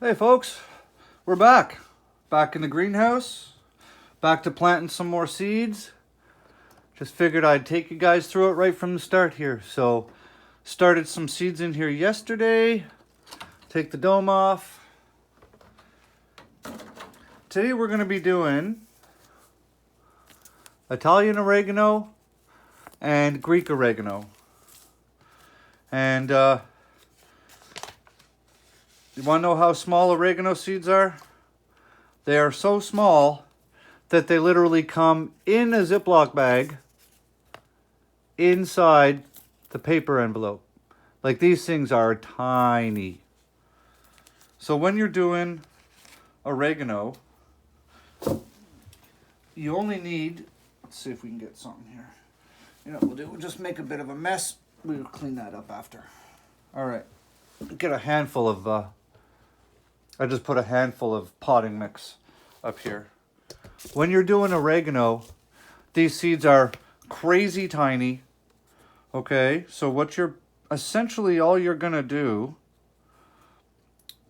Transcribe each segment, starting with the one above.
Hey folks, we're back. Back in the greenhouse. Back to planting some more seeds. Just figured I'd take you guys through it right from the start here. So, started some seeds in here yesterday. Take the dome off. Today we're going to be doing Italian oregano and Greek oregano. And you want to know how small oregano seeds are? They are so small that they literally come in a Ziploc bag inside the paper envelope. Like, these things are tiny. So when you're doing oregano, you only need, let's see if we can get something here. You know what we'll do? We'll just make a bit of a mess. We'll clean that up after. All right. Get a handful of, I just put a handful of potting mix up here. When you're doing oregano, these seeds are crazy tiny. Okay, so what you're essentially all you're gonna do,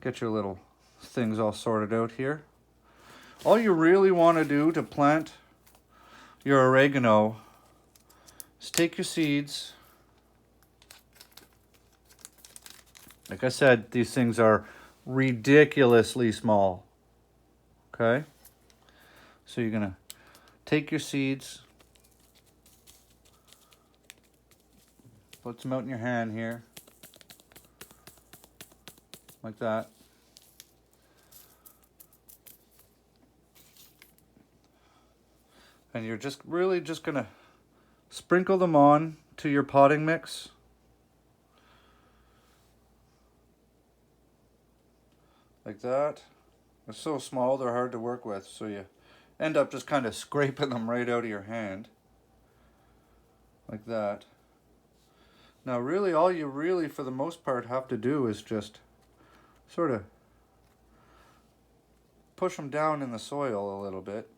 get your little things all sorted out here. All you really want to do to plant your oregano is take your seeds. Like I said, these things are ridiculously small. Okay, so you're gonna take your seeds, put some out in your hand here, like that. And you're just really just gonna sprinkle them on to your potting mix. Like that. They're so small, they're hard to work with, so you end up just kind of scraping them right out of your hand. Like that. Now really, all you really, for the most part, have to do is just sort of push them down in the soil a little bit.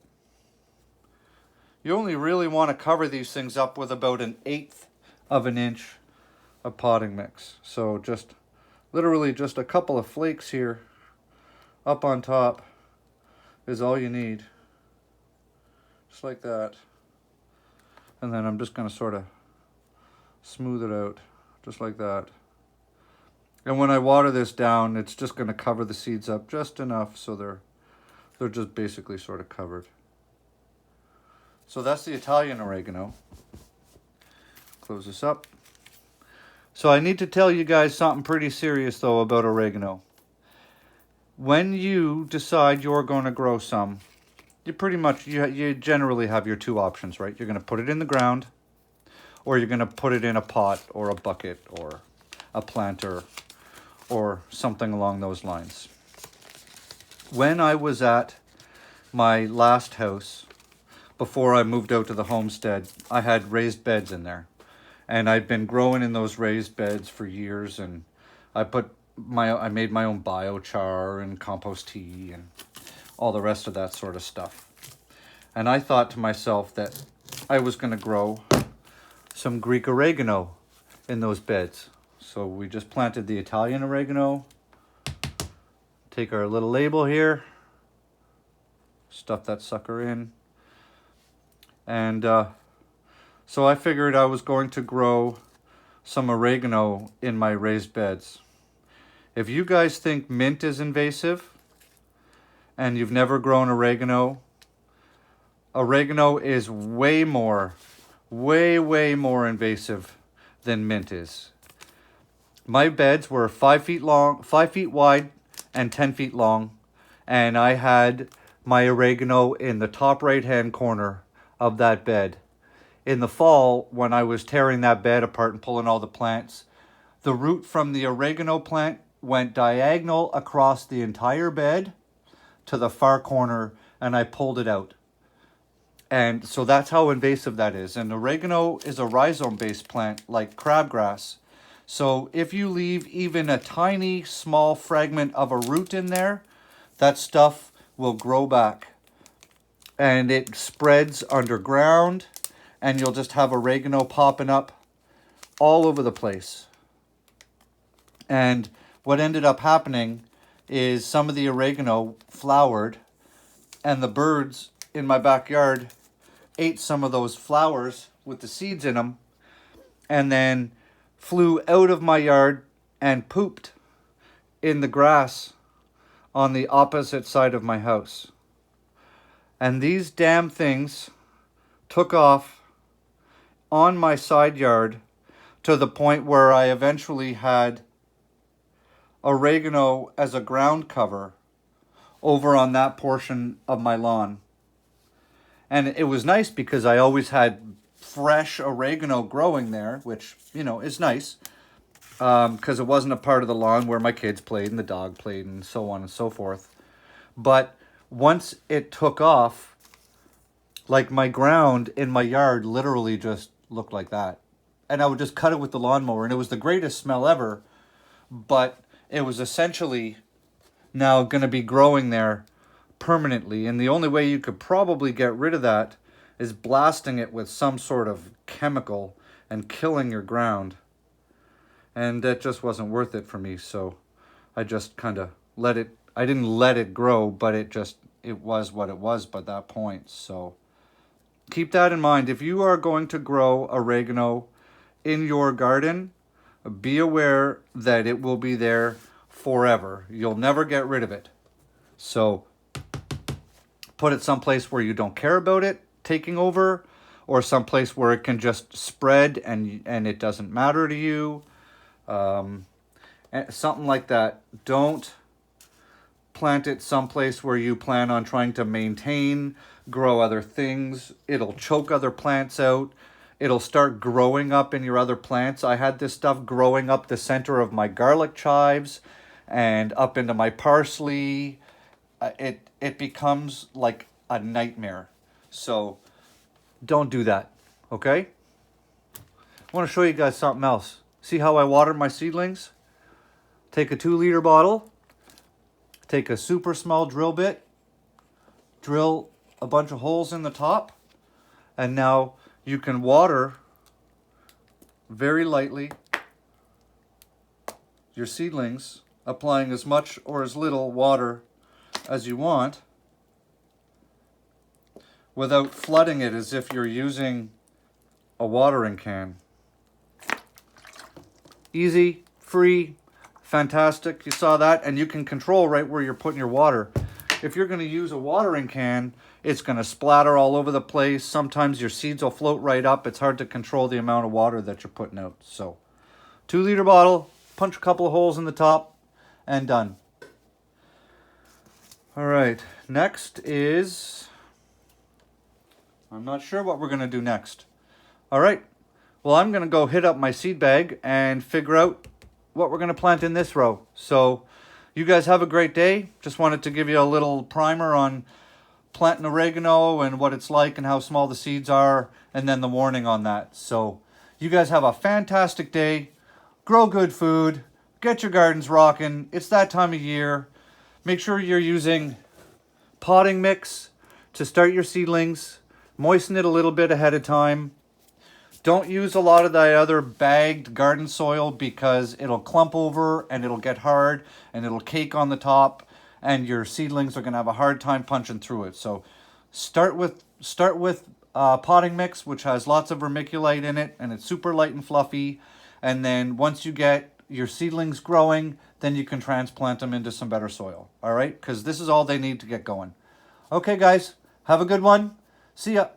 You only really want to cover these things up with about 1/8 of an inch of potting mix. So just literally just a couple of flakes here up on top is all you need. Just like that. And then I'm just going to sort of smooth it out, just like that. And when I water this down, it's just going to cover the seeds up just enough so they're just basically sort of covered. So that's the Italian oregano. Close this up. So I need to tell you guys something pretty serious though about oregano. When you decide you're going to grow some, you pretty much, you generally have your two options, right? You're going to put it in the ground, or you're going to put it in a pot or a bucket or a planter or something along those lines. When I was at my last house, before I moved out to the homestead, I had raised beds in there. And I'd been growing in those raised beds for years, and I made my own biochar and compost tea and all the rest of that sort of stuff. And I thought to myself that I was going to grow some Greek oregano in those beds. So we just planted the Italian oregano. Take our little label here. Stuff that sucker in. And so I figured I was going to grow some oregano in my raised beds. If you guys think mint is invasive and you've never grown oregano, oregano is way more invasive than mint is. My beds were 5 feet long, 5 feet wide and 10 feet long. And I had my oregano in the top right-hand corner of that bed. In the fall, when I was tearing that bed apart and pulling all the plants, the root from the oregano plant went diagonal across the entire bed to the far corner, and I pulled it out. And so that's how invasive that is. And oregano is a rhizome-based plant like crabgrass. So if you leave even a tiny, small fragment of a root in there, that stuff will grow back. And it spreads underground, and you'll just have oregano popping up all over the place. And what ended up happening is some of the oregano flowered, and the birds in my backyard ate some of those flowers with the seeds in them, and then flew out of my yard and pooped in the grass on the opposite side of my house. And these damn things took off on my side yard to the point where I eventually had oregano as a ground cover over on that portion of my lawn. And it was nice because I always had fresh oregano growing there, which, you know, is nice. Because it wasn't a part of the lawn where my kids played and the dog played and so on and so forth. But once it took off, like my ground in my yard literally just looked like that. And I would just cut it with the lawnmower, and it was the greatest smell ever. But it was essentially now going to be growing there permanently. And the only way you could probably get rid of that is blasting it with some sort of chemical and killing your ground. And that just wasn't worth it for me. So I just kind of I didn't let it grow, but it was what it was by that point. So keep that in mind. If you are going to grow oregano in your garden, be aware that it will be there forever. You'll never get rid of it. So put it someplace where you don't care about it taking over, or someplace where it can just spread and it doesn't matter to you. Something like that. Don't plant it someplace where you plan on trying to maintain, grow other things. It'll choke other plants out. It'll start growing up in your other plants. I had this stuff growing up the center of my garlic chives and up into my parsley. It becomes like a nightmare. So don't do that, okay? I want to show you guys something else. See how I water my seedlings? Take a 2-liter bottle, take a super small drill bit, drill a bunch of holes in the top, and now you can water very lightly your seedlings, applying as much or as little water as you want without flooding it as if you're using a watering can. Easy, free, fantastic. You saw that, and you can control right where you're putting your water. If you're going to use a watering can, it's going to splatter all over the place. Sometimes your seeds will float right up. It's hard to control the amount of water that you're putting out. So 2-liter bottle, punch a couple of holes in the top, and done. All right, next is, I'm not sure what we're going to do next. All right, well, I'm going to go hit up my seed bag and figure out what we're going to plant in this row. So you guys have a great day. Just wanted to give you a little primer on planting oregano and what it's like and how small the seeds are, and then the warning on that. So you guys have a fantastic day. Grow good food. Get your gardens rocking. It's that time of year. Make sure you're using potting mix to start your seedlings. Moisten it a little bit ahead of time. Don't use a lot of the other bagged garden soil because it'll clump over and it'll get hard and it'll cake on the top, and your seedlings are going to have a hard time punching through it. So start with potting mix, which has lots of vermiculite in it, and it's super light and fluffy. And then once you get your seedlings growing, then you can transplant them into some better soil. All right? Because this is all they need to get going. Okay, guys. Have a good one. See ya.